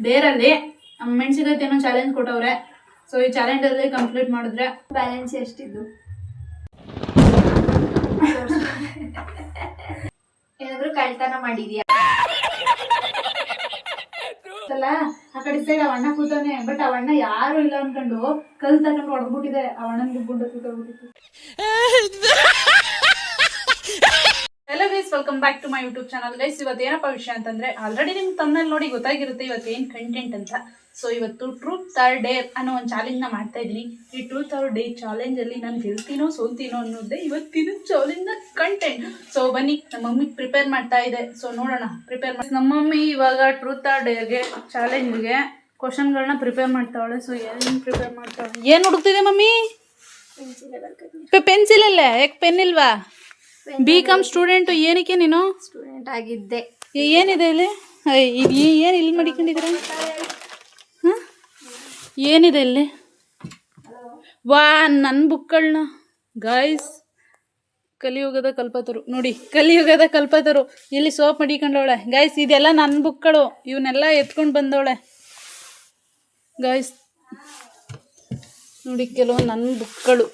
ಡೇರಲ್ಲಿ ಮೆಣಸಿನಕಾಯಿ ಏನೋ ಚಾಲೆಂಜ್ ಕೊಟ್ಟವ್ರೆ. ಸೊ ಈ ಚಾಲೆಂಜ್ ಅಲ್ಲಿ ಕಂಪ್ಲೀಟ್ ಮಾಡಿದ್ರೆ ಬ್ಯಾಲೆನ್ಸ್ ಎಷ್ಟಿದ್ದು ಏನಾದ್ರು ಕಳ್ತನ ಮಾಡಿದ್ಯಾ? ಆ ಕಡೆ ಸೈಡ್ ಅವಣ್ಣ ಕೂತಾನೆ, ಬಟ್ ಅವಣ್ಣ ಯಾರು ಇಲ್ಲ ಅನ್ಕೊಂಡು ಕಲ್ ತಗೊಂಡು ಹೊಡೆದ್ಬಿಟ್ಟಿದೆ. ಅವಣ್ಣನ ಗುಡ್ಡ ಕೂತ್ಬಿಟ್ಟಿತ್ತು. Hello guys, welcome back to my YouTube channel. Guys, ಇವತ್ತು ಏನಪ್ಪ ವಿಷಯ ಅಂತಂದ್ರೆ, ಆಲ್ರೆಡಿ ನಿಮ್ಗೆ ತಮ್ಮನಲ್ಲಿ ನೋಡಿ ಗೊತ್ತಾಗಿರುತ್ತೆ ಇವತ್ತು ಏನು ಕಂಟೆಂಟ್ ಅಂತ. ಸೊ ಇವತ್ತು ಟ್ರೂತ್ ಆರ್ ಡೇರ್ ಅನ್ನೋ ಒಂದು ಚಾಲೆಂಜ್ನ ಮಾಡ್ತಾ ಇದ್ದೀನಿ. ಈ ಟ್ರೂತ್ ಆರ್ ಡೇ ಚಾಲೆಂಜ್ ಅಲ್ಲಿ ನಾನು ಗೆಲ್ತೀನೋ ಸೋಲ್ತೀನೋ ಅನ್ನೋದೇ ಇವತ್ತಿನ ಚಾಲೆಂಜ್ನ ಕಂಟೆಂಟ್. ಸೊ ಬನ್ನಿ, ನಮ್ಮ ಮಮ್ಮಿ ಪ್ರಿಪೇರ್ ಮಾಡ್ತಾ ಇದೆ. ಸೊ ನೋಡೋಣ, ಪ್ರಿಪೇರ್ ಮಾಡಿ. ನಮ್ಮ ಮಮ್ಮಿ ಇವಾಗ ಟ್ರೂತ್ ಆರ್ ಡೇರ್ಗೆ ಚಾಲೆಂಜ್ಗೆ ಕ್ವಶನ್ಗಳನ್ನ ಪ್ರಿಪೇರ್ ಮಾಡ್ತಾವಳೆ. ಸೊ ಏನು ಪ್ರಿಪೇರ್ ಮಾಡ್ತಾವಳೆ, ಏನು ಹುಡುಕ್ತಿದೆ ಮಮ್ಮಿ? ಪೆನ್ಸಿಲ್ ಅಲ್ಲೇ, ಯಾಕೆ ಪೆನ್ ಇಲ್ವಾ? BCom ಸ್ಟೂಡೆಂಟು, ಏನಕ್ಕೆ ನೀನು ಸ್ಟೂಡೆಂಟ್ ಆಗಿದ್ದೆ? ಏನಿದೆ ಇಲ್ಲಿ? ಇದು ಏನು ಇಲ್ಲಿ ಮಡಿಕೊಂಡಿದ್ದೀರ? ಹಾಂ, ಏನಿದೆ ಇಲ್ಲಿ? ವಾ, ನನ್ನ ಬುಕ್ಗಳನ್ನ ಗಾಯ್ಸ್, ಕಲಿಯುಗದ ಕಲ್ಪತರು ನೋಡಿ, ಕಲಿಯುಗದ ಕಲ್ಪತರು ಇಲ್ಲಿ ಸೋಪ್ ಮಡಿಕೊಂಡವಳೆ ಗಾಯ್ಸ್. ಇದೆಲ್ಲ ನನ್ನ ಬುಕ್ಗಳು, ಇವನ್ನೆಲ್ಲ ಎತ್ಕೊಂಡು ಬಂದವಳೆ ಗಾಯ್ಸ್. ನೋಡಿ, ಕೆಲವು ನನ್ನ ಬುಕ್ಗಳು.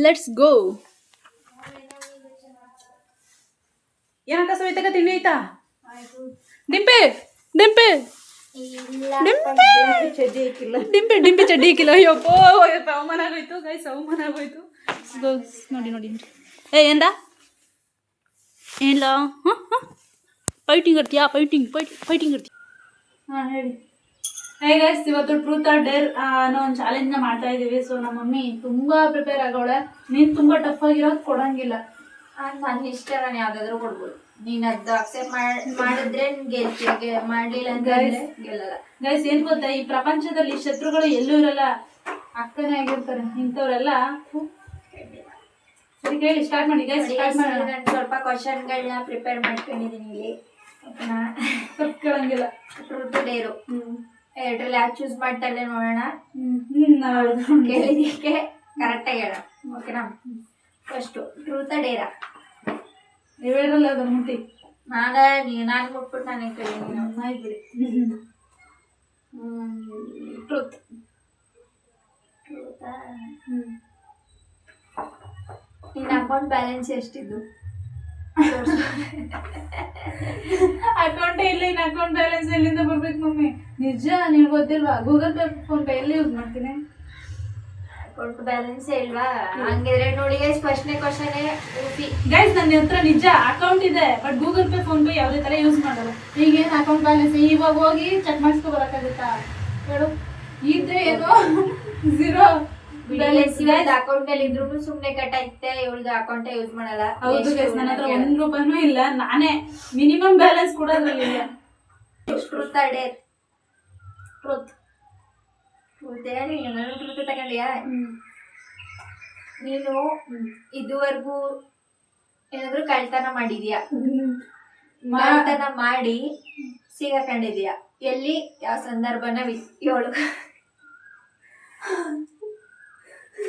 Let's go. ಏನಕ್ಕ ಸವಿತಕ್ಕ ತಿಂಡಿ ಆಯ್ತಾ? ಡಿಂಪೆ ಡಿಂಪೆ ಡಿಂಪೆ ಡಿಂಪೆ ಚಡ್ಡಿ ಹಾಕಿಲ್ಲ. ಅಯ್ಯಪ್ಪೋ, ಅವಮಾನ ಆಗೋಯ್ತು ಗೈಸ್, ಅವಮಾನ ಆಗೋಯ್ತು. ನೋಡಿ ನೋಡಿ, ಏನ್ದ ಏನಿಲ್ಲ. ಹಾಂ ಹಾಂ, ಫೈಟಿಂಗ್ ಇರ್ತೀಯಾ? ಫೈಟಿಂಗ್ ಇರ್ತೀಯ? ಹಾಂ ಹೇಳಿ. ಹೇ ಗೈಸ್, ಇವತ್ತು ಟ್ರೂತ್ ಆರ್ ಡೇರ್ ಅನ್ನೋ ಒಂದು ಚಾಲೆಂಜ್ನ ಮಾಡ್ತಾ ಇದ್ದೀವಿ. ಸೊ ನಮ್ಮ ಮಮ್ಮಿ ತುಂಬ ಪ್ರಿಪೇರ್ ಆಗೋಳೆ. ನೀನು ತುಂಬ ಟಫ್ ಆಗಿರೋದು ಕೊಡೋಂಗಿಲ್ಲ. ನನ್ನ ಇಷ್ಟ, ನಾನು ಯಾವ್ದಾದ್ರು ಕೊಡ್ಬೋದು. ನೀನ್ ಅದು ಅಕ್ಸೆಪ್ಟ್ ಮಾಡಿದ್ರೆ ಗೆಲ್ತೀಯ, ಮಾಡ್ಲಿಲ್ಲ ಅಂತಂದ್ರೆ ಗೆಲ್ಲಲ್ಲ. ಗೈಸ್, ಏನ್ ಗೊತ್ತಾ, ಈ ಪ್ರಪಂಚದಲ್ಲಿ ಶತ್ರುಗಳು ಎಲ್ಲೂ ಇರಲ್ಲ, ಅಕ್ಕನೇ ಆಗಿರ್ತಾರೆ. ಇಂಥವ್ರೆಲ್ಲ ಸರಿ ಹೇಳಿ, ಸ್ಟಾರ್ಟ್ ಮಾಡಿ ಗೈಸ್, ಸ್ಟಾರ್ಟ್ ಮಾಡಿ. ನಾನು ಸ್ವಲ್ಪ ಕ್ವಶನ್ಗಳನ್ನ ಪ್ರಿಪೇರ್ ಮಾಡ್ಕೊಂಡಿದ್ದೀನಿ ಇಲ್ಲಿ. ತಪ್ಕೊಳ್ಳಂಗಿಲ್ಲ. ಟ್ರೂತ್ ಡೇರು ಎರಡ್ರಲ್ಲಿ ಯಾಕೆ ಚೂಸ್ ಮಾಡ್ತಾಳೆ ನೋಡೋಣ. ಕೇಳಿದಕ್ಕೆ ಕರೆಕ್ಟಾಗಿ ಹೇಳ, ಓಕೆನಾ? ಫಸ್ಟು ಟ್ರೂತ್ ಡೇರಾ? ನೀವು ಹೇಳಲ್ಲ, ಅದು ಮುಟ್ಟಿ ನಾನು ಮುಟ್ಬಿಟ್ಟು ನಾನೇ ಕೇಳಿದ್ದೀನಿ. ಆಯ್ತು ಬಿಡಿ. ಟ್ರೂತ್. ಟ್ರೂತಾ? ನಿನ್ನ ಅಕೌಂಟ್ ಬ್ಯಾಲೆನ್ಸ್ ಎಷ್ಟಿದ್ದು? ಅಕೌಂಟೇ ಇಲ್ಲ, ಇನ್ನು ಅಕೌಂಟ್ ಬ್ಯಾಲೆನ್ಸ್ ಎಲ್ಲಿಂದ ಬರ್ಬೇಕು ಮಮ್ಮಿ? ನಿಜ, ನಿಮ್ಗೆ ಗೊತ್ತಿಲ್ವಾ? ಗೂಗಲ್ ಪೇ, ಫೋನ್ ಪೇ ಎಲ್ಲಿ ಯೂಸ್ ಮಾಡ್ತೀನಿ? ಅಕೌಂಟ್ ಬ್ಯಾಲೆನ್ಸ್ ಇಲ್ವಾ? ಹಂಗಿದ್ರೆ ನೋಡಿ ಗೈಸ್, ಫಸ್ಟ್ನೇ ಕ್ವಶನ್ ಗೈಸ್, ನನ್ನ ಹತ್ರ ನಿಜ ಅಕೌಂಟ್ ಇದೆ, but Google pay, phone pay ಯಾವುದೇ ತರ ಯೂಸ್ ಮಾಡಲ್ಲ. ಈಗೇನು ಅಕೌಂಟ್ ಬ್ಯಾಲೆನ್ಸ್ ಇವಾಗ ಹೋಗಿ ಚೆಕ್ ಮಾಡಿಸ್ಕೊ ಬರಕ್ಕಾಗುತ್ತಾ ಹೇಳು? ಇದ್ರೆ ಏನೋ ಝೀರೋ ಬ್ಯಾಲೆನ್ಸ್. ಅಕೌಂಟ್ ಅಲ್ಲಿ ಇದ್ರು ಸುಮ್ನೆ ಕಟ್ ಆಯ್ತೆ, ಇವಳ್ದು ಅಕೌಂಟ್ ಯೂಸ್ ಮಾಡಲ್ಲ. ಹೌದು ಗೈಸ್, ನನ್ನ ಹತ್ರ ₹1 ಇಲ್ಲ. ನಾನೇ ಮಿನಿಮಮ್ ಬ್ಯಾಲೆನ್ಸ್ ಕೊಡೋದ್ರಲ್ಲಿ. Truth or dare? Truth. Truth ತಗೊಂಡಿಯಾ? ನೀನು ಇದುವರೆಗೂ ಏನಾದ್ರು ಕಳ್ತನ ಮಾಡಿದ್ಯಾ? ಕಳ್ತನ ಮಾಡಿ ಸಿಗಾಕೊಂಡಿದ್ಯಾ? ಎಲ್ಲಿ, ಯಾವ ಸಂದರ್ಭನ ಹೇಳು.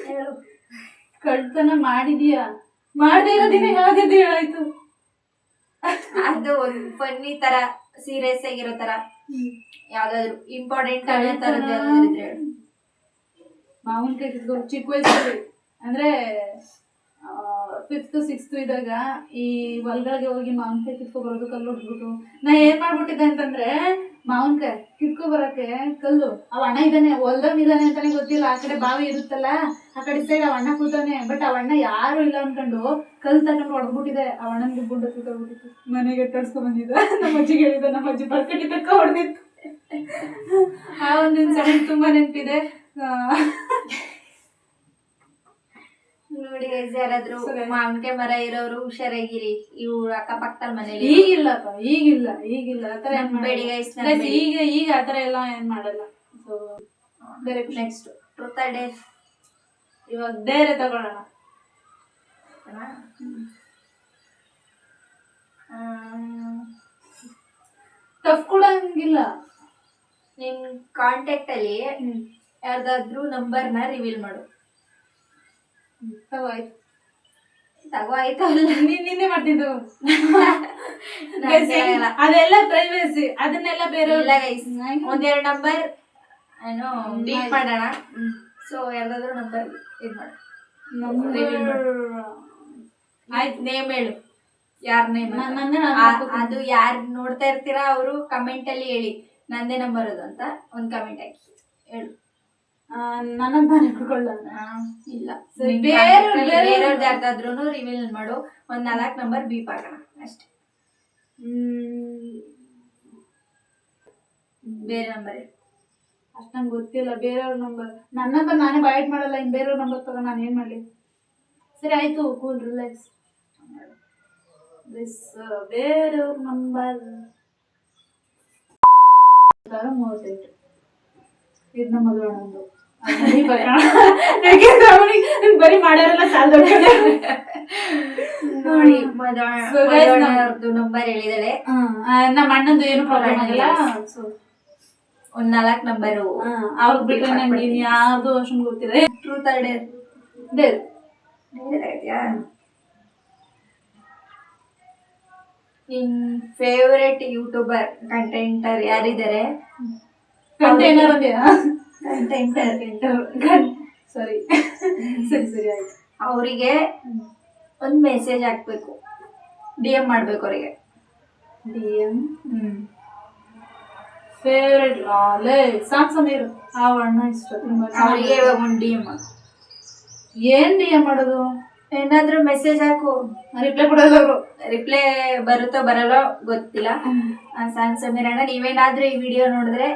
ಹೇಳು. ಕಳ್ತನ ಮಾಡಿದ್ಯಾ? ಮಾಡದೇ ಇರೋದಿನ ಯಾವ್ದು ಹೇಳಾಯ್ತು? ಅದು ಒಂದು ಫನ್ನಿ ತರ, ಸೀರಿಯಸ್ ಆಗಿರೋ ತರ, ಯಾವ್ದಾದ್ರು ಇಂಪಾರ್ಟೆಂಟ್ ಅನ್ನೋ ತರದ್ದು ಯಾವ್ದಾದ್ರು ಇದ್ರೆ ಹೇಳು. ಮಾವಿನಕಾಯಿ ಕಿತ್ಕೊಂಡು ಚಿಕ್ಕ ವಯಸ್ಸಲ್ಲಿ ಅಂದ್ರೆ 5th 6th ಇದ್ದಾಗ ಈ ಹೊಲ್ಗಳಿಗೆ ಹೋಗಿ ಮಾವಿನಕಾಯಿ ಕಿತ್ಕೊಬರೋದು, ಕಲ್ಲು ಹೊಡ್ಬಿಟ್ಟು. ನಾ ಏನ್ ಮಾಡ್ಬಿಟ್ಟಿದ್ದೆ ಅಂತಂದ್ರೆ, ಮಾವಿನಕಾಯಿ ಕಿತ್ಕೊಬರಕ್ಕೆ ಕಲ್ಲು, ಅವ ಅಣ್ಣ ಇದ್ದಾನೆ, ಹೊಲ್ದವನಿದ್ದಾನೆ ಅಂತಾನೆ ಗೊತ್ತಿಲ್ಲ. ಆ ಕಡೆ ಬಾವಿ ಇರುತ್ತಲ್ಲ, ಆ ಕಡೆ ಸೈಡ್ ಅವ ಅಣ್ಣ ಕೂತಾನೆ, ಬಟ್ ಅವಣ್ಣ ಯಾರು ಇಲ್ಲ ಅನ್ಕೊಂಡು ಕಲ್ ತಗೊಂಡು ಹೊಡೆದ್ಬಿಟ್ಟಿದೆ. ಅವ ಅಣ್ಣನ್ಗೆ ಗುಡ್ಡ ಕೂತ್ಬಿಟ್ಟಿತ್ತು. ಮನೆಗೆ ತಡ್ಸ್ಕೊಂಡ್ ಬಂದಿದ್ದ. ನಮ್ಮ ಅಜ್ಜಿಗೆ ಹೇಳಿದ, ನಮ್ಮ ಅಜ್ಜಿ ಬರ್ಕಟ್ಟಿ ತಕ್ಕ ಹೊಡೆದಿತ್ತು. ಆ ಒಂದು ಇನ್ಸಿಡೆಂಟ್ ತುಂಬಾ ನೆನಪಿದೆ. ನೋಡಿ, ಯಾರಾದ್ರೂ ಮಾವಿನಕಾಯಿ ಮರ ಇರೋರು ಹುಷಾರಾಗಿರಿ. ಇವು ಅಕ್ಕಪಕ್ಕದ ಮನೇಲಿ ಈಗಿಲ್ಲಪ್ಪ, ಈಗಿಲ್ಲ ಆತರ ಏನ್ ಬೇಡಿ ಗೈಸ್. ಈಗ ಆತರ ಎಲ್ಲ ಏನ್ ಮಾಡಲ್ಲ. ಸೊ ಬೇರೆ ನೆಕ್ಸ್ಟ್ ಟ್ರೂತ್ ಆರ್ ಡೇರ್? ಇವಾಗ ಬೇರೆ ತಗೊಳ್ಳೋಣ. ಟಫ್ ಕೂಡ ಹಂಗಿಲ್ಲ. ನಿನ್ ಕಾಂಟ್ಯಾಕ್ಟ್ ಅಲ್ಲಿ ಯಾವ್ದಾದ್ರು ನಂಬರ್ನ ರಿವೀಲ್ ಮಾಡು. ತಗೋ ಆಯ್ತು ಅಲ್ಲ. ನಿನ್ನೆ ಮಾಡ್ತಿದ್ದು ನಂಗೆ ಆಗಲ್ಲ. ಅದೆಲ್ಲ ಪ್ರೈವೇಸಿ, ಅದನ್ನೆಲ್ಲ ಬೇರೆ ಇಲ್ಲ ಗೈಸ್, ಒಂದೆರಡು ನಂಬರ್ ಏನು ಡೀಟ್ ಮಾಡೋಣ. ಸೊ ಯಾರ್ದಾದ್ರು ನಂಬರ್ ಇದು ಮಾಡು. ಆಯ್ತು, ನೇಮ್ ಹೇಳು. ಯಾರ ನೇಮ್? ಅದು ಯಾರು ನೋಡ್ತಾ ಇರ್ತೀರಾ ಅವರು ಕಮೆಂಟ್ ಅಲ್ಲಿ ಹೇಳಿ ನಂದೇ ನಂಬರ್ ಅದು ಅಂತ ಒಂದು ಕಮೆಂಟ್ ಹಾಕಿ ಹೇಳು. ನನ್ನ ತಾನೇ ಕೊಡ್ಕೊಳ್ಳೋಣ. ಇಲ್ಲ, ಸರಿ, ಬೇರೆಯವ್ರದ್ದು ಯಾರ್ದಾದ್ರೂ ರಿವೀಲ್ ಮಾಡು. ಒಂದ್ 4 ನಂಬರ್ ಬೀಪ್ ಹಾಕೋಣ ಅಷ್ಟೇ. ಬೇರೆ ನಂಬರ್ ಅಷ್ಟು ನಂಗೆ ಗೊತ್ತಿಲ್ಲ. ಬೇರೆಯವ್ರ ನಂಬರ್, ನನ್ನ ನಂಬರ್ ನಾನೇ ಬೈಟ್ ಮಾಡಲ್ಲ. ಇನ್ನು ಬೇರೆಯವ್ರ ನಂಬರ್ ತಗೊಂಡು ನಾನು ಏನು ಮಾಡಲಿ? ಸರಿ ಆಯ್ತು, ಕೂಲ್, ರಿಲ್ಯಾಕ್ಸ್. ಬೇರೆಯವ್ರ ನಂಬರ್ 38. ಇದು ನಮ್ಮ ಮಗಳೊಂದು ಬರೀ ಮಾಡ್ಯಾರಲ್ಲ ಸಾಲ. ನೋಡಿ ಮದವ್ರದ್ದು ನಂಬರ್ ಹೇಳಿದಾಳೆ. ನಮ್ಮ ಅಣ್ಣಂದು ಏನು ಪ್ರಾಬ್ಲಮ್ ಆಗಿಲ್ಲ. ಒಂದ್ 4 ನಂಬರು ಅವ್ರಿಗೆ ಬಿಟ್ರೆ ನಂಗೆ ಯಾವ್ದು ಅಷ್ಟೊಂದು ಗೊತ್ತಿಲ್ಲ. Truth or Deere? ಡೇರ್. ನಿನ್ ಫೇವರೇಟ್ ಯೂಟ್ಯೂಬರ್ ಕಂಟೆಂಟರ್ ಯಾರಿದ್ದಾರೆ? ಕಂಟೈನರ್ ಸರಿ ಸರಿ ಸರಿ ಆಯ್ತು. ಅವರಿಗೆ ಒಂದು ಮೆಸೇಜ್ ಹಾಕ್ಬೇಕು, DM ಮಾಡ್ಬೇಕು ಅವರಿಗೆ. DM ಫೇವರೇಟ್ ಲೇ ಸಾಂಗ್ ಸಮೀರ್, ಆ ಅಣ್ಣ ಇಷ್ಟ ತುಂಬಾ. ಅವರಿಗೆ ಇವಾಗ ಒಂದು DM ಏನ್ DM ಮಾಡೋದು? ಏನಾದ್ರೂ ಮೆಸೇಜ್ ಹಾಕು, ರಿಪ್ಲೈ ಕೊಡಲ್ಲ ಅವರು. ರಿಪ್ಲೈ ಬರುತ್ತೋ ಬರಲ್ಲೋ ಗೊತ್ತಿಲ್ಲ. ಸಾಂಗ್ ಸಮೀರ್ ಅಣ್ಣ, ನೀವೇನಾದ್ರೂ ಈ ವಿಡಿಯೋ ನೋಡಿದ್ರೆ,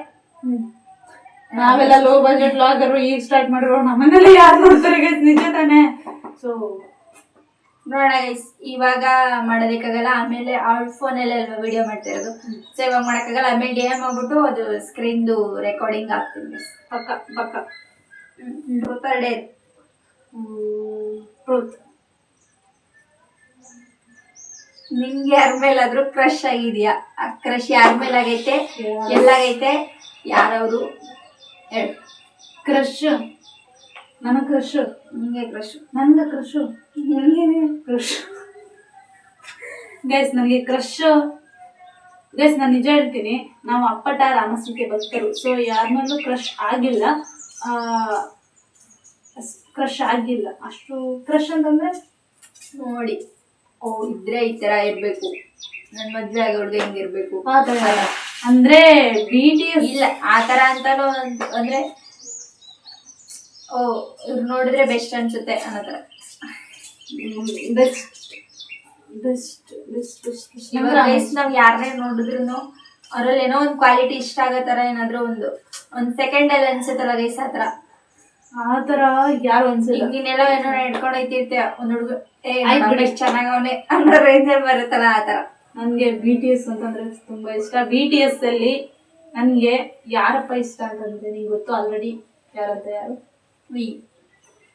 ನಾವೆಲ್ಲ ಲೋ ಬಜೆಟ್ ಲಾಗರು ಈಗ ಸ್ಟಾರ್ಟ್ ಮಾಡಿರೋ, ನಮ್ಮನೆಲ್ಲ ಯಾರು ನೋಡ್ತಾರೆ ಗೈಸ್, ನಿಜ ತಾನೆ? ಸೊ ನೋಡೋಣ ಗೈಸ್, ಇವಾಗ ಮಾಡೋದಕ್ಕಾಗಲ್ಲ. ಆಮೇಲೆ ಅವ್ರ ಫೋನಲ್ಲೇ ಅಲ್ವಾ ವಿಡಿಯೋ ಮಾಡ್ತಾ ಇರೋದು, ಸೊ ಇವಾಗ ಮಾಡೋಕ್ಕಾಗಲ್ಲ. ಆಮೇಲೆ DM ಆಗ್ಬಿಟ್ಟು ಅದು ಸ್ಕ್ರೀನ್ದು ರೆಕಾರ್ಡಿಂಗ್ ಆಗ್ತೀನಿ ಗೈಸ್. ಪಕ್ಕ ಪಕ್ಕ. Truth or dare? ಟ್ರೂತ್. ನಿಂಗೆ ಯಾರ ಮೇಲಾದ್ರೂ ಕ್ರಶ್ ಆಗಿದ್ಯಾ? ಆ ಕ್ರಶ್ ಯಾರ ಮೇಲೆ ಆಗೈತೆ, ಎಲ್ಲಾಗೈತೆ, ಯಾರವರು ಹೇಳು. ಕ್ರಶ್, ನನ್ನ ಕ್ರಶ್. ನಿಂಗೆ ಕ್ರಶ್? ನನಗೆ ಕ್ರಶ್. ಕ್ರಶ್ ಗೈಸ್, ನನಗೆ ಕ್ರಶ್ ಗೈಸ್. ನಾನು ನಿಜ ಹೇಳ್ತೀನಿ, ನಾವು ಅಪ್ಪಟ ರಾಮಸ್ವಾಮಿ ಭಕ್ತರು. ಸೊ ಯಾರ ಮೇಲೂ ಕ್ರಶ್ ಆಗಿಲ್ಲ. ಕ್ರಶ್ ಆಗಿಲ್ಲ ಅಷ್ಟು. ಕ್ರಶ್ ಅಂತಂದ್ರೆ ನೋಡಿ, ಓ ಇದ್ರೆ ಈ ತರ ಇರ್ಬೇಕು, ನನ್ ಮದ್ವೆ ಆಗೋ ಹುಡ್ಗ ಹಿಂಗಿರ್ಬೇಕು ಅಂದ್ರೆ BTS ಇಲ್ಲ ಆ ತರ ಅಂತಾನು. ಅಂದ್ರೆ ಓ ಇವ್ರು ನೋಡಿದ್ರೆ ಬೆಸ್ಟ್ ಅನ್ಸುತ್ತೆ ಅನ್ನೋ ತರ. Best best best best. ನಾವ್ ಯಾರನ್ನೇ ನೋಡಿದ್ರು ಅವ್ರಲ್ಲಿ ಏನೋ ಒಂದು ಕ್ವಾಲಿಟಿ ಇಷ್ಟ ಆಗೋ ತರ, ಏನಾದ್ರು ಒಂದ್ ಸೆಕೆಂಡ್ ಅಲ್ಲಿ ಅನ್ಸುತ್ತಲ್ಲ ಗೈಸ್, ಆ ತರ. ಆ ತರ ಯಾರು ಅನ್ಸಿಲ್ಲ. ಇನ್ನೆಲ್ಲ ಏನೋ ಹಿಡ್ಕೊಂಡು ಹೋಯ್ತಿರ್ತೀಯ ಒಂದ್ ಹುಡುಗ, ಎಷ್ಟು ಚೆನ್ನಾಗವನೆ ಅನ್ನೋ ರೇಂಜಲ್ಲಿ ಬರುತ್ತಲ್ಲ, ಆ ತರ. ನನ್ಗೆ BTS ಅಂತಂದ್ರೆ ತುಂಬಾ ಇಷ್ಟ. BTS ಅಲ್ಲಿ ನನ್ಗೆ ಯಾರಪ್ಪ ಇಷ್ಟ ಅಂತಂದ್ರೆ ನಿಂಗೆ ಗೊತ್ತು ಆಲ್ರೆಡಿ. ಯಾರಂತ? ಯಾರು?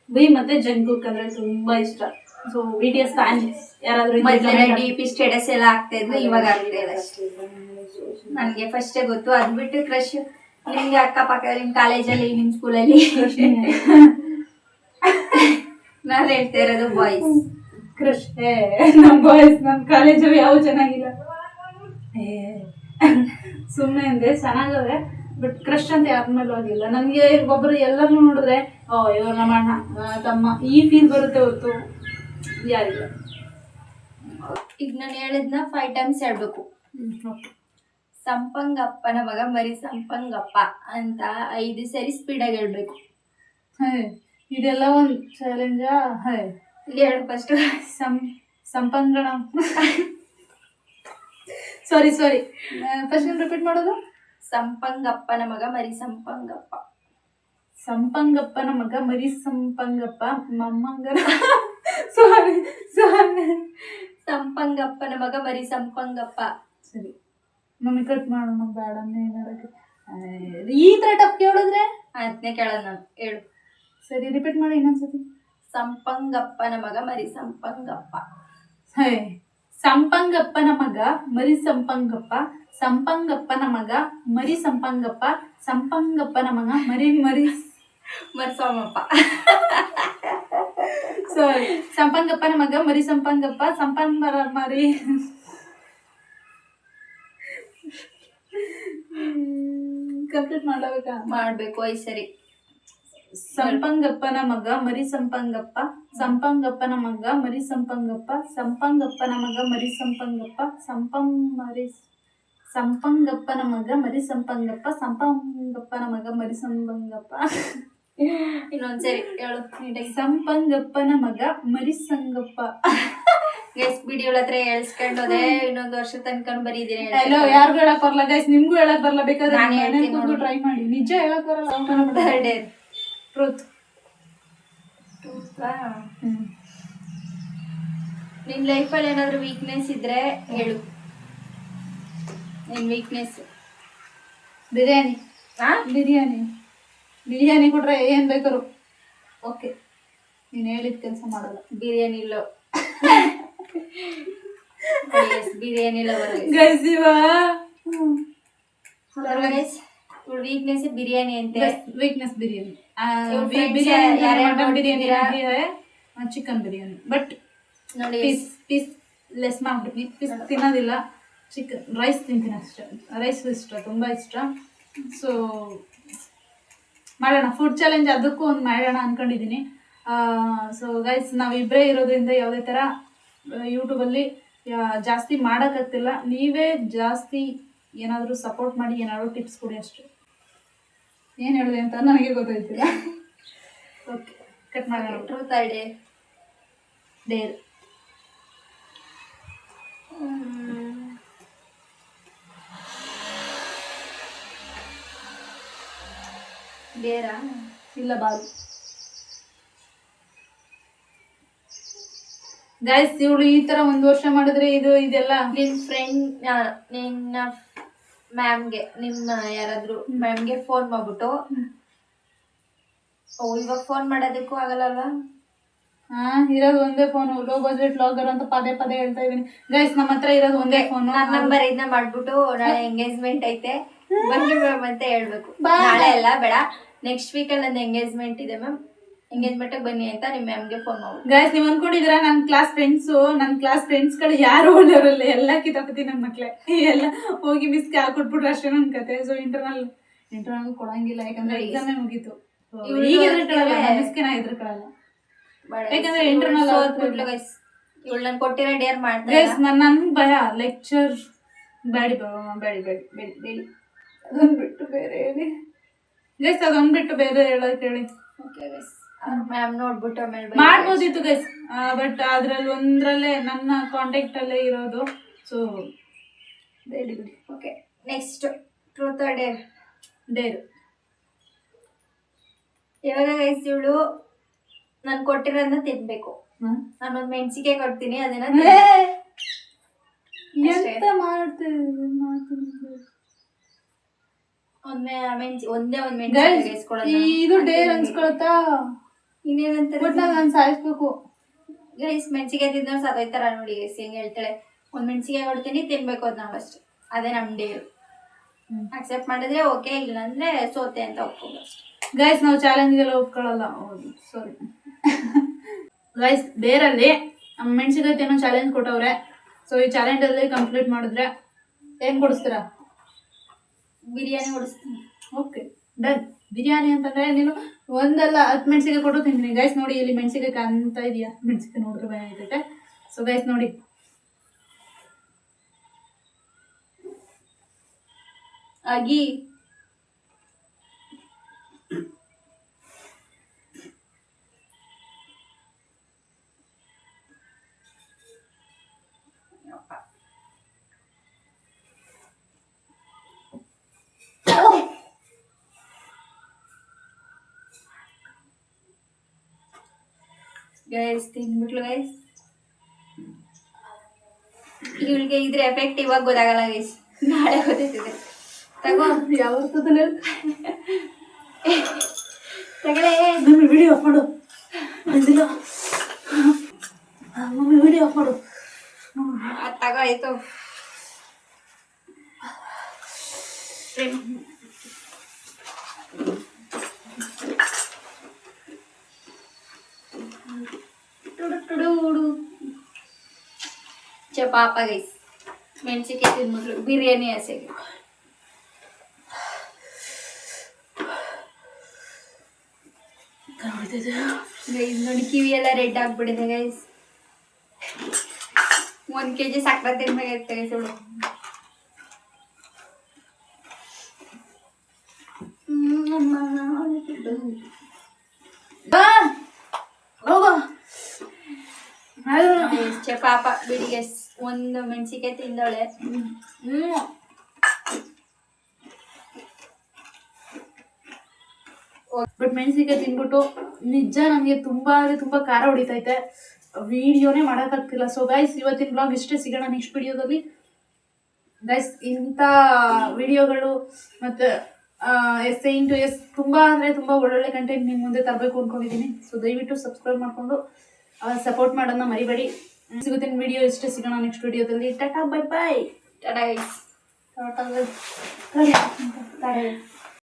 ವಿ ಮತ್ತೆ ಜಂಗ್ಕುಕ್ ಅಂದ್ರೆ ತುಂಬಾ ಇಷ್ಟ. ಸೊ BTS ಫ್ಯಾನ್ ಯಾರಾದ್ರೂ DP ಸ್ಟೇಟಸ್ ಎಲ್ಲ ಆಗ್ತಾ ಇದ್ಲು, ಇವಾಗ ಆಗ್ತಾ ಇಲ್ಲ. ನನ್ಗೆ ಫಸ್ಟೇ ಗೊತ್ತು. ಅದ್ ಬಿಟ್ಟು ಕ್ರಶ್ ನಿಮ್ಗೆ ಅಕ್ಕಪಕ್ಕ, ನಿಮ್ ಕಾಲೇಜಲ್ಲಿ, ನಿಮ್ ಸ್ಕೂಲಲ್ಲಿ. ನಾನು ಹೇಳ್ತಾ ಇರೋದು ಬಾಯ್ಸ್ ಕ್ರಶ್. ನಮ್ ಬಾಯ್ಸ್ ನಮ್ ಕಾಲೇಜಲ್ಲಿ ಯಾವ ಚೆನ್ನಾಗಿಲ್ಲ. ಸುಮ್ಮನೆ ಅಂದ್ರೆ ಚೆನ್ನಾಗವೆ, ಬಟ್ ಕ್ರಶ್ ಅಂತ ಯಾರ ಮೇಲೂ ಆಗಿಲ್ಲ. ನನಗೆ ಒಬ್ಬರು ಎಲ್ಲರನ್ನೂ ನೋಡಿದ್ರೆ ಇವ್ರು ನಮ್ಮ ಅಣ್ಣ ತಮ್ಮ ಈ ಫೀಲ್ ಬರುತ್ತೆ ಹೊತ್ತು ಯಾರಿಲ್ಲ. ಈಗ ನಾನು ಹೇಳಿದ್ನ 5 ಟೈಮ್ಸ್ ಹೇಳ್ಬೇಕು. ಸಂಪಂಗಪ್ಪನ ಮಗ ಮರಿ ಸಂಪಂಗಪ್ಪ ಅಂತ 5 ಸರಿ ಸ್ಪೀಡಾಗಿ ಹೇಳ್ಬೇಕು. ಇದೆಲ್ಲ ಒಂದು ಚಾಲೆಂಜ. ಹೇಳು ಫಸ್ಟ್. ಸಂಪಂಗಣ. ಸಾರಿ ಫಸ್ಟ್ ರಿಪೀಟ್ ಮಾಡೋದು. ಸಂಪಂಗಪ್ಪನ ಮಗ ಮರಿ ಸಂಪಂಗಪ್ಪ. ಸಂಪಂಗಪ್ಪನ ಮಗ ಮರಿ ಸಂಪಂಗಪ್ಪ ಮೊಮ್ಮಂಗನ. ಸಾರಿ ಸಂಪಂಗಪ್ಪನ ಮಗ ಮರಿ ಸಂಪಂಗಪ್ಪ. ಸರಿ ನಮಗೆ ಕಟ್ ಮಾಡೋಣ, ಬೇಡ ಈ ತರ ಟಪ್ ಕೇಳಿದ್ರೆ ಅದನ್ನೇ ಕೇಳೋದು ನಾನು. ಹೇಳು. ಸರಿ ರಿಪೀಟ್ ಮಾಡಿ ಇನ್ನೊಂದ್ಸತಿ. ಸಂಪಂಗಪ್ಪನ ಮಗ ಮರಿ ಸಂಪಂಗಪ್ಪ. ಸಂಪಂಗಪ್ಪನ ಮಗ ಮರಿ ಸಂಪಂಗಪ್ಪ. ಸಂಪಂಗಪ್ಪನ ಮಗ ಮರಿ ಸಂಪಂಗಪ್ಪ. ಸಂಪಂಗಪ್ಪನ ಮಗ ಮರಿ ಮರ್ಸೋಮಪ್ಪ. ಸೊ ಸಂಪಂಗಪ್ಪನ ಮಗ ಮರಿ ಸಂಪಂಗಪ್ಪ ಮರಿ ಕಂಪ್ಲೀಟ್ ಮಾಡಬೇಕಾ? ಮಾಡ್ಬೇಕು ಈ ಸರಿ. ಸಂಪಂಗಪ್ಪನ ಮಗ ಮರಿ ಸಂಪಂಗಪ್ಪ ಸಂಪಂಗಪ್ಪನ ಮಗ ಮರಿ ಸಂಪಂಗಪ್ಪ ಸಂಪಂಗಪ್ಪನ ಮಗ ಮರಿ ಸಂಪಂಗಪ್ಪ ಸಂಪಂಗಪ್ಪನ ಮಗ ಮರಿ ಸಂಪಂಗಪ್ಪ ಸಂಪಂಗಪ್ಪನ ಮಗ ಮರಿ ಸಂಪಂಗಪ್ಪ. ಇನ್ನೊಂದ್ಸರಿ ಹೇಳು ನೀಟಾಗಿ. ಸಂಪಂಗಪ್ಪನ ಮಗ ಮರಿ ಸಂಗಪ್ಪ. ಗೈಸ್ ವಿಡಿಯೋ ಹತ್ರ ಹೇಳ್ಸ್ಕೊಂಡು ಹೋದೆ, ಇನ್ನೊಂದು ವರ್ಷ ತನಕ ಬರೀದಿನಿ. ಹಲೋ, ಯಾರಿಗೂ ಹೇಳಕ್ ಬರಲ್ಲ ಗೈಸ್, ನಿಮ್ಗೂ ಹೇಳಕ್ ಬರಲ್ಲ. ಬೇಕಾದ್ರೆ ನಾನು ಹೇಳ್ತೀನಿ, ಟ್ರೈ ಮಾಡಿ. ನಿಜ ಹೇಳಕ್ ಬರಲ್ಲ. ಟ್ರೂತ್. ನಿನ್ ಲೈಫಲ್ಲಿ ಏನಾದ್ರು ವೀಕ್ನೆಸ್ ಇದ್ರೆ ಹೇಳು. ನಿನ್ ವೀಕ್ನೆಸ್ ಬಿರಿಯಾನಿ. ಬಿರಿಯಾನಿ ಬಿರಿಯಾನಿ ಕೊಟ್ರೆ ಏನ್ ಬೇಕಾದ್ರು ಓಕೆ. ನೀನ್ ಹೇಳಿದ ಕೆಲಸ ಮಾಡಲ್ಲ. ಬಿರಿಯಾನಿ ಇಲ್ಲ ಬಿರಿಯಾನಿ ಇಲ್ಲ ಗೈಸ್. ವೀಕ್ನೆಸ್ ಬಿರಿಯಾನಿ ಅಂತೆ. Weakness biryani. Mutton biryani chicken biryani. But ನೋಡಿ ಪೀಸ್ ಲೆಸ್ ಮಾಡ್ಬಿಡ್ತೀನಿ. ಪೀಸ್ ತಿನ್ನೋದಿಲ್ಲ. ಚಿಕನ್ ರೈಸ್ ತಿಂತೀನಿ ಅಷ್ಟೇ. ರೈಸ್ ಇಷ್ಟ, ತುಂಬ ಇಷ್ಟ. ಸೊ ಮಾಡೋಣ, ಫುಡ್ ಚಾಲೆಂಜ್ ಅದಕ್ಕೂ ಒಂದು ಮಾಡೋಣ ಅಂದ್ಕೊಂಡಿದ್ದೀನಿ. ಸೊ ಗೈಸ್, ನಾವಿಬ್ಬರೇ ಇರೋದ್ರಿಂದ ಯಾವುದೇ ಥರ ಯೂಟ್ಯೂಬಲ್ಲಿ ಜಾಸ್ತಿ ಮಾಡೋಕ್ಕಾಗ್ತಿಲ್ಲ. ನೀವೇ ಜಾಸ್ತಿ ಏನಾದರೂ ಸಪೋರ್ಟ್ ಮಾಡಿ, ಏನಾದರೂ ಟಿಪ್ಸ್ ಕೊಡಿ ಅಷ್ಟೇ. ಏನು ಹೇಳಿದೆ ಅಂತ ನನಗೆ ಗೊತ್ತಾಯ್ತಿಲ್ಲ. ಓಕೆ, ಕಟ್ ಮಾಡೋಣ. Truth or dare. ಡೇರಾ ಇಲ್ಲ ಬಾರು. ಗೈಸ್, ಇವಳು ಈ ತರ ಒಂದು ವರ್ಷ ಮಾಡಿದ್ರೆ ಇದೆಲ್ಲ ನಿನ್ನ ಫ್ರೆಂಡ್, ನಿನ್ನ ಮ್ಯಾಮ್ಗೆ, ನಿಮ್ಮ ಯಾರಾದರೂ ಮ್ಯಾಮ್ಗೆ ಫೋನ್ ಮಾಡ್ಬಿಟ್ಟು, ಇವಾಗ ಫೋನ್ ಮಾಡೋದಕ್ಕೂ ಆಗಲ್ಲಲ್ವಾ? ಇರೋದು ಒಂದೇ ಫೋನು. ಲೋ ಬಜೆಟ್ ಲಾಗರ್ ಅಂತ ಪದೇ ಪದೇ ಹೇಳ್ತಾ ಇದೀನಿ ಗೈಸ್. ನಮ್ಮ ಹತ್ರ ಇರೋದು ಒಂದೇ ಫೋನ್. ನನ್ನ ನಂಬರ್ ಇದನ್ನ ಮಾಡ್ಬಿಟ್ಟು, ನಾಳೆ ಎಂಗೇಜ್ಮೆಂಟ್ ಐತೆ ಬನ್ನಿ ಮ್ಯಾಮ್ ಅಂತ ಹೇಳ್ಬೇಕು. ನಾಳೆ ಎಲ್ಲ ಬೇಡ, ನೆಕ್ಸ್ಟ್ ವೀಕಲ್ಲಿ ನಂದು ಎಂಗೇಜ್ಮೆಂಟ್ ಇದೆ ಮ್ಯಾಮ್, ಎಂಗೇಜ್ಮೆಂಟ್ ಬನ್ನಿ ಅಂತ ನಿಮ್ಮ ಮ್ಯಾಮ್ಗೆ ಫೋನ್ ಮಾಡ್ಬಿಟ್ಟು. ಗೈಸ್, ನೀವು ಅನ್ಕೊಂಡಿದ್ದೀರಾ ನನ್ನ ಕ್ಲಾಸ್ ಫ್ರೆಂಡ್ಸ್ಗಳು ಯಾರು ಒಳ್ಳೆಯವರಲ್ಲ, ಎಲ್ಲ ಕಿತಾಪತಿ ನನ್ನ ಮಕ್ಳೆ. ಎಲ್ಲ ಹೋಗಿ ಮಿಸ್ಗೆ ಹಾಕೊಟ್ಬಿಟ್ರು ಅಷ್ಟೇ ನನ್ನ ಕತೆ. ಸೊ ಇಂಟರ್ನಲ್ ಕೊಡಂಗಿಲ್ಲ, ಯಾಕಂದ್ರೆ ಎಕ್ಸಾಮೇ ಮುಗೀತು. ಈಗ ಎದುರ್ಕೊಳ್ಳಲ್ಲ, ಮಿಸ್ಗೆ ನಾ ಎದುರ್ಕೊಳ್ಳಲ್ಲ. ಯಾಕಂದ್ರೆ ಇಂಟರ್ನಲ್ ಇವಳು ನಾನು ಕೊಟ್ಟಿರೋ ಡೇರ್ ಮಾಡ್ತಾರೆ. ಗೈಸ್, ನನ್ನ ಭಯ ಲೆಕ್ಚರ್ ಬೇಡಿ ಅದೊಂದು ಬಿಟ್ಟು ಬೇರೆ ಹೇಳಿ ಗೈಸ್. ಅದೊಂದು ಬಿಟ್ಟು ಬೇರೆ ಹೇಳಕ್ ಹೇಳಿ. ಓಕೆ ಗೈಸ್, ಮ್ಯಾಮ್ ನೋಡ್ಬಿಟ್ಟು ಆಮೇಲೆ ಮಾಡ್ಬೋದಿತ್ತು ಗೈಸ್. ಬಟ್ ಅದ್ರಲ್ಲಿ ಒಂದ್ರಲ್ಲೇ ನನ್ನ ಕಾಂಟ್ಯಾಕ್ಟ್ ಅಲ್ಲೇ ಇರೋದು. ಸೊ ಬೇಡಿ ಬಿಡಿ. Okay, next truth or Deere. Deere. ಇವಾಗ ಗೈಸ್, ಇವಳು ನಾನು ಕೊಟ್ಟಿರೋದನ್ನ ತಿನ್ಬೇಕು. ನಾನೊಂದು ಮೆಣಸಿಗೆ ಕೊಡ್ತೀನಿ, ಅದನ್ನ ಎಂತ ಮಾಡ್ತೀನಿ. ಒಂದೇ ಒಂದು ಮೆಣಸಿಗೆ ಇದು ಡೇರ್ ಅನ್ಸ್ಕೊಳತ್ತಾ? ಇನ್ನೇನಂತ ನಾನು ಸಾಯಿಸ್ಬೇಕು ಗೈಸ್. ಮೆಣಸಿಗೆ ತಿಂದ್ರೆ ಸತ್ತೋಯ್ತಾರ ನೋಡಿ ಗೈಸ್, ಹೆಂಗ್ ಹೇಳ್ತಾಳೆ. ಒಂದು ಮೆಣಸಿಗೆ ಕೊಡ್ತೀನಿ, ತಿನ್ಬೇಕು ಅದು ನಾವು ಅಷ್ಟೇ. ಅದೇ ನಮ್ಮ ಡೇರು. ಅಕ್ಸೆಪ್ಟ್ ಮಾಡಿದ್ರೆ ಓಕೆ, ಇಲ್ಲಾಂದ್ರೆ ಸೋತೆ ಅಂತ ಒಪ್ಕೊಂಡು ಅಷ್ಟೇ. ಗೈಸ್, ನಾವು ಚಾಲೆಂಜ್ಗೆಲ್ಲ ಒಪ್ಕೊಳ್ಳಲ್ಲ. ಸಾರಿ ಗೈಸ್, ಡೇರಲ್ಲಿ ಮೆಣಸಿನಕಾಯಿ ತಿನ್ನೋ ಚಾಲೆಂಜ್ ಕೊಟ್ಟವ್ರೆ. ಸೊ ಈ ಚಾಲೆಂಜಲ್ಲಿ ಕಂಪ್ಲೀಟ್ ಮಾಡಿದ್ರೆ ಏನು ಕೊಡಿಸ್ತೀರಾ? ಬಿರಿಯಾನಿ ಕೊಡಿಸ್ತೀನಿ. Okay, done. ಬಿರಿಯಾನಿ ಅಂತಂದರೆ ನೀನು ಒಂದಲ್ಲ 10 ಮೆಣಸಿಗೆ ಕೊಟ್ಟು ತಿಂತೀನಿ. ಗೈಸ್ ನೋಡಿ, ಇಲ್ಲಿ ಮೆಣಸಿಗೆ ಕಾಣ್ತ ಇದೆಯಾ? ಮೆಣಸಿಗೆ ನೋಡಿದ್ರೆ ಭಯ ಆಯ್ತೈತೆ. ಸೊ ಗೈಸ್ ನೋಡಿ, ಆಗಿ ಗೈಸ್ ತಿನ್ಬಿಟ್ಲು ಗೈಸ್. ಇವಳಿಗೆ ಇದ್ರ ಎಫೆಕ್ಟ್ ಇವಾಗ ಗೊತ್ತಾಗಲ್ಲ ಗೈಸ್, ನಾಳೆ ಗೊತ್ತಾಯ್ತದೆ. ತಗೋ, ಯಾವತ್ತೂ ತಗಳೆ. ಮಮ್ಮಿ ವಿಡಿಯೋ ಆಫ್ ಮಾಡು. ಬಂದಿಲ್ಲ ಮಮ್ಮಿ, ವಿಡಿಯೋ ಆಫ್ ಮಾಡು. ತಗೋ, ಆಯ್ತು. ಪಾಪ ಗೈಸ್ ಮೆಣಸಿಕಾಯಿ ತಿಂದ್ಬಿಟ್ಲು ಬಿರಿಯಾನಿ ಆಸೆಗೆ. ಗೈಸ್ ನೋಡಿ ಕಿವಿ ಎಲ್ಲ ರೆಡ್ ಆಗ್ಬಿಟ್ಟಿದೆ ಗೈಸ್. 1 kg ಸಕ್ಕರೆ ತಿನ್ಬೇಕಾಗಿತ್ತು ಗೈಸ್ ಇವಳು. ಪಾಪ ಬಿಡಿ ಗೈಸ್, 1 ಮೆಣಸಿಕಾಯಿ ತಿಂದವಳೆ. ಬಟ್ ಮೆಣಸಿಕಾಯಿ ತಿನ್ಬಿಟ್ಟು ನಿಜ ನನಗೆ ತುಂಬಾ ಅಂದ್ರೆ ತುಂಬಾ ಖಾರ ಹೊಡಿತೈತೆ, ವಿಡಿಯೋನೇ ಮಾಡೋಕ್ಕಾಗ್ತಿಲ್ಲ. ಸೊ ಗೈಸ್ ಇವತ್ತಿನ ಬ್ಲಾಗ್ ಇಷ್ಟೇ, ಸಿಗೋಣ ನೆಕ್ಸ್ಟ್ ವಿಡಿಯೋದಲ್ಲಿ ಗೈಸ್. ಇಂಥ ವಿಡಿಯೋಗಳು ಮತ್ತು S ತುಂಬ ಅಂದರೆ ತುಂಬ ಒಳ್ಳೊಳ್ಳೆ ಕಂಟೆಂಟ್ ನಿಮ್ಮ ಮುಂದೆ ತರಬೇಕು ಅಂದ್ಕೊಂಡಿದ್ದೀನಿ. ಸೊ ದಯವಿಟ್ಟು ಸಬ್ಸ್ಕ್ರೈಬ್ ಮಾಡಿಕೊಂಡು ಸಪೋರ್ಟ್ ಮಾಡೋದನ್ನ ಮರಿಬೇಡಿ. ಇವತ್ತಿನ ವಿಡಿಯೋ ಇಷ್ಟೇ, ಸಿಗೋಣ ನೆಕ್ಸ್ಟ್ ವಿಡಿಯೋದಲ್ಲಿ. Tata bye bye. Tata guys. Tata.